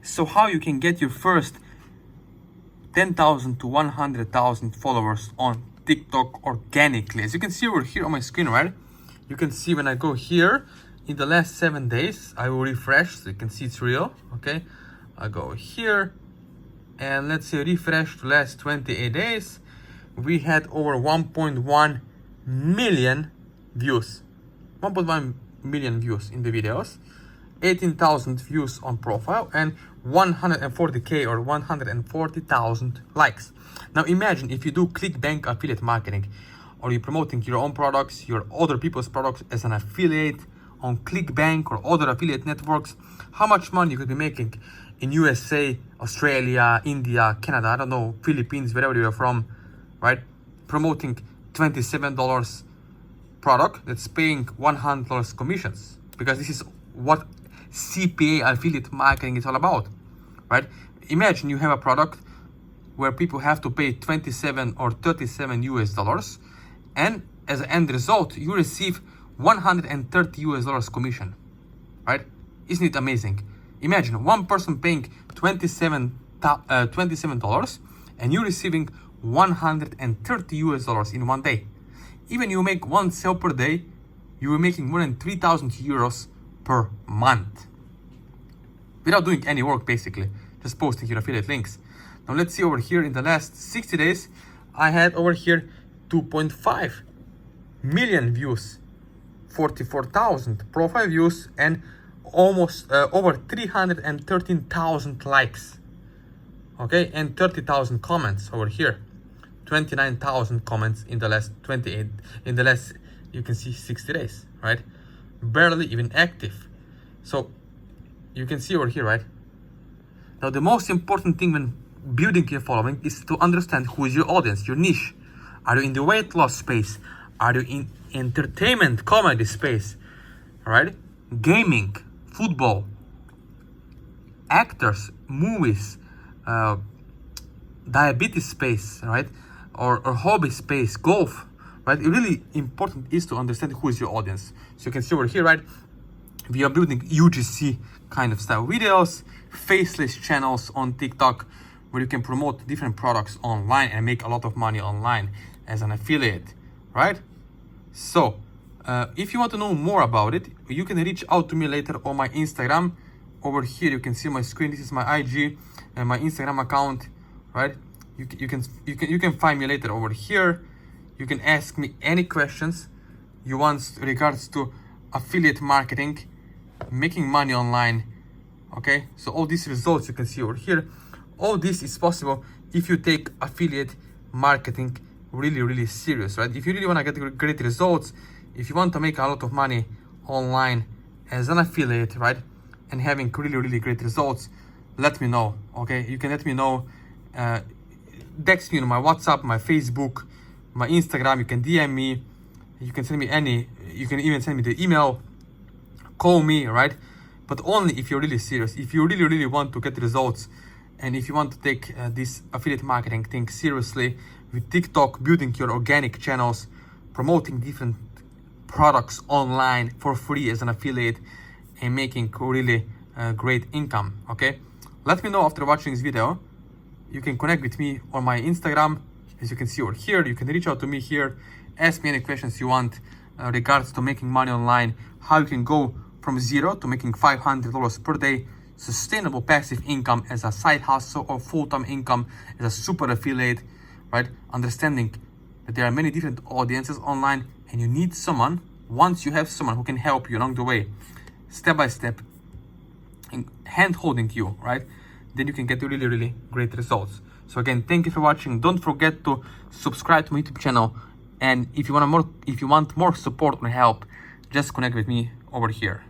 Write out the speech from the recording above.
So how you can get your first 10,000 to 100,000 followers on TikTok organically. As you can see over here on my screen, right? You can see when I go here, in the last 7 days, I will refresh so you can see it's real, okay? I go here and let's say refresh to last 28 days. We had over 1.1 million views. 1.1 million views in the videos. 18,000 views on profile and 140k or 140,000 likes. Now imagine if you do ClickBank affiliate marketing, or you're promoting your own products, your other people's products as an affiliate on ClickBank or other affiliate networks, how much money you could be making in USA, Australia, India, Canada, I don't know, Philippines, wherever you're from, right? Promoting $27 product that's paying $100 commissions, because this is what CPA affiliate marketing is all about, right? Imagine you have a product where people have to pay 27 or 37 US dollars, and as an end result, you receive 130 US dollars commission, right? Isn't it amazing? Imagine one person paying $27 and you receiving 130 US dollars in one day. Even you make one sale per day, you are making more than 3,000 euros per month without doing any work, basically just posting your affiliate links. Now let's see over here, in the last 60 days I had over here 2.5 million views, 44,000 profile views, and almost over 313,000 likes, okay, and 30,000 comments over here. 29,000 comments in the last you can see 60 days, right? Barely even active. So you can see over here, right? Now the most important thing when building your following is to understand who is your audience, your niche. Are you in the weight loss space? Are you in entertainment, comedy space? All right? Gaming, football, actors, movies, diabetes space, right? Or hobby space, golf, right? Really important is to understand who is your audience. So you can see over here, right? We are building UGC kind of style videos, faceless channels on TikTok, where you can promote different products online and make a lot of money online as an affiliate, right? So if you want to know more about it, you can reach out to me later on my Instagram. Over here you can see my screen, this is my IG and my Instagram account, right? You can find me later over here. You can ask me any questions you want regards to affiliate marketing, making money online, okay? So all these results you can see over here, all this is possible if you take affiliate marketing really serious, right? If you really want to get great results, if you want to make a lot of money online as an affiliate, right, and having really great results, let me know, okay? You can let me know, text me on my WhatsApp, my Facebook, my Instagram. You can DM me, you can send me you can even send me the email, call me, right? But only if you're really serious, if you really want to get results, and if you want to take this affiliate marketing thing seriously with TikTok, building your organic channels, promoting different products online for free as an affiliate, and making really great income, okay? Let me know after watching this video. You can connect with me on my Instagram, as you can see over here. You can reach out to me here, ask me any questions you want regards to making money online, how you can go from zero to making $500 per day, sustainable passive income as a side hustle or full-time income as a super affiliate, right? Understanding that there are many different audiences online, and you need someone, once you have someone who can help you along the way, step by step, and hand holding you, right? Then you can get really great results. So again, thank you for watching. Don't forget to subscribe to my YouTube channel, and if you want more support or help, just connect with me over here.